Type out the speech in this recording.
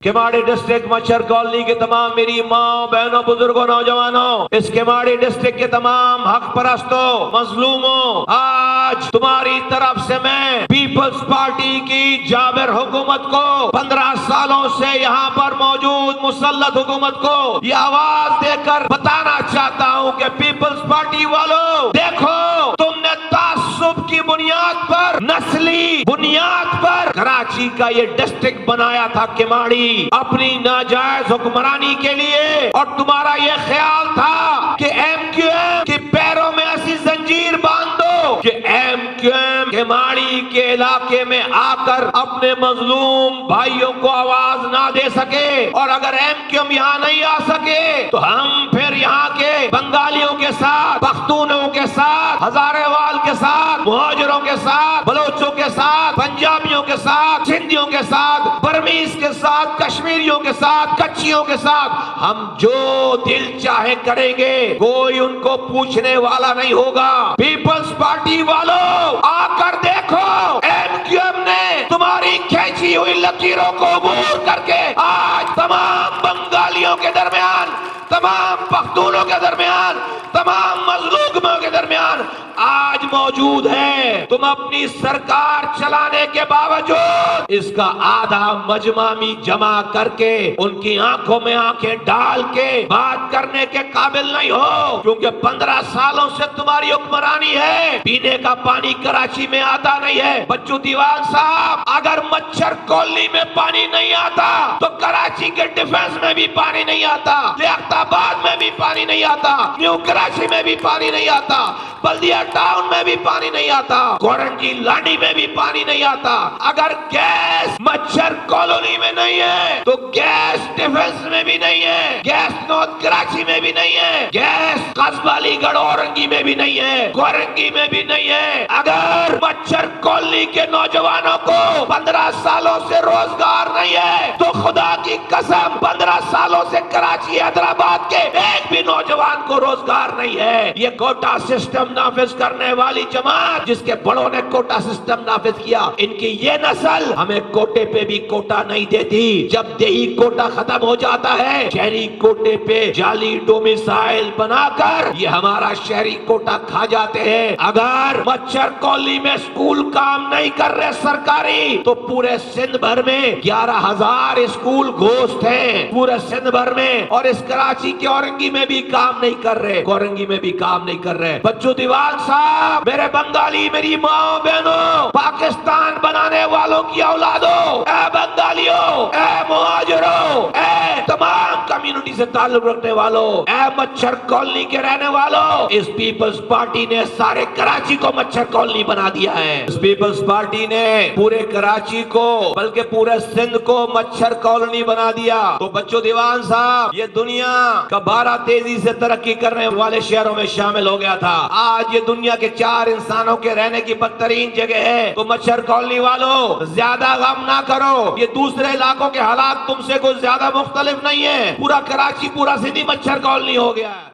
Keamari district मच्छर colony के तमाम मेरी माँ बहनों बुजुर्गों नौजवानों, इस केमाड़ी डिस्ट्रिक्ट के तमाम हक परस्तों मजलूमों, आज तुम्हारी तरफ से मैं पीपल्स पार्टी की जाबिर हुकूमत को 15 सालों से यहाँ पर मौजूद मुसल्लत हुकूमत को ये आवाज देकर बताना चाहता हूँ कि पीपल्स पार्टी वालों, देखो तुमने तासुब की बुनियाद पर, नस्ली बुनियाद पर कराची का ये डिस्ट्रिक्ट बनाया था केमाड़ी अपनी नाजायज हुक्मरानी के लिए, और तुम्हारा ये ख्याल था कि एमक्यूएम के पैरों में ऐसी जंजीर बांध दो कि एमक्यूएम केमाड़ी के इलाके में आकर अपने मजलूम भाइयों को आवाज ना दे सके, और अगर एमक्यूएम यहाँ नहीं आ सके तो हम फिर यहाँ के बंगालियों के साथ, पख्तूनों के साथ, हजारेवाल के साथ, मुहाजिरों के साथ, बलोचों के साथ, पंजाबियों के साथ, सिंधियों के साथ, बर्मीज के साथ, कश्मीरियों के साथ, कच्चियों के साथ हम जो दिल चाहे करेंगे, कोई उनको पूछने वाला नहीं होगा। पीपल्स पार्टी वालों, आकर देखो एमक्यूएम ने तुम्हारी खींची हुई लकीरों को अबूर करके आज तमाम बंगालियों के दरमियान, तमाम पख्तूनों के दरमियान, तमाम मजलूमों के दरमियान आज मौजूद है। तुम अपनी सरकार चलाने के बावजूद इसका आधा मजमामी जमा करके उनकी आंखों में आंखें डाल के बात करने के काबिल नहीं हो, क्योंकि 15 सालों से तुम्हारी हुक्मरानी है। पीने का पानी कराची में आता नहीं है। बच्चू दीवान साहब, अगर मच्छर कॉलोनी में पानी नहीं आता तो कराची के डिफेंस में भी पानी नहीं आता, लियाकताबाद में भी पानी नहीं आता, न्यू कराची में भी पानी नहीं आता, बल्दिया टाउन में भी पानी नहीं आता, कोरंजी लाडी में भी पानी नहीं आता। अगर गैस मच्छर कॉलोनी में नहीं है तो गैस डिफेंस में भी नहीं है, गैस नॉर्थ कराची में भी नहीं है, गैस कस्बा अलीगढ़ औरंगी में भी नहीं है, कोरंगी में भी नहीं है। अगर मच्छर कॉलोनी के नौजवानों को 15 सालों से रोजगार नहीं है तो खुदा की कसम 15 सालों से कराची हैदराबाद के एक भी नौजवान को रोजगार नहीं है। ये कोटा सिस्टम नाफिज करने वाली जमात, जिसके बड़ों ने कोटा सिस्टम नाफिज किया, इनकी ये नस्ल हमें कोटे पे भी कोटा नहीं देती। जब देही कोटा खत्म हो जाता है, शहरी कोटे पे जाली डोमिसाइल बनाकर ये हमारा शहरी कोटा खा जाते हैं। अगर मच्छर कॉलोनी में स्कूल काम नहीं कर रहे सरकारी, तो पूरे सिंध भर में 11,000 स्कूल घोस्ट हैं पूरे सिंध भर में, और इस कराची के औरंगी में भी काम नहीं कर रहे, कोरंगी में भी काम नहीं कर रहे। बच्चू दीवान साहब, मेरे बंगाली, मेरी माँ बहनों, पाकिस्तान बनाने वालों की औलादों, ए बंगालियों, ए मुहाजिरों, ए तमाम कम्युनिटी से ताल्लुक रखने वालों, ए मच्छर कॉलोनी के रहने वालों, इस पीपल्स पार्टी ने सारे कराची को मच्छर कॉलोनी बना दिया है। इस पीपल्स पार्टी ने पूरे कराची को, बल्कि पूरे सिंध को मच्छर कॉलोनी बना दिया। तो बच्चों दीवान साहब, ये दुनिया का 12 तेजी से तरक्की करने वाले शहरों में शामिल हो गया था। आज ये दुनिया के 4 इंसानों के रहने की बदतरीन जगह है। तो मच्छर कॉलोनी वालों, ज्यादा गम ना करो, ये दूसरे इलाकों के हालात तुमसे कुछ ज्यादा मुख्तलिफ नहीं है। पूरा कराची, पूरा सिंधी मच्छर कॉलोनी हो गया है।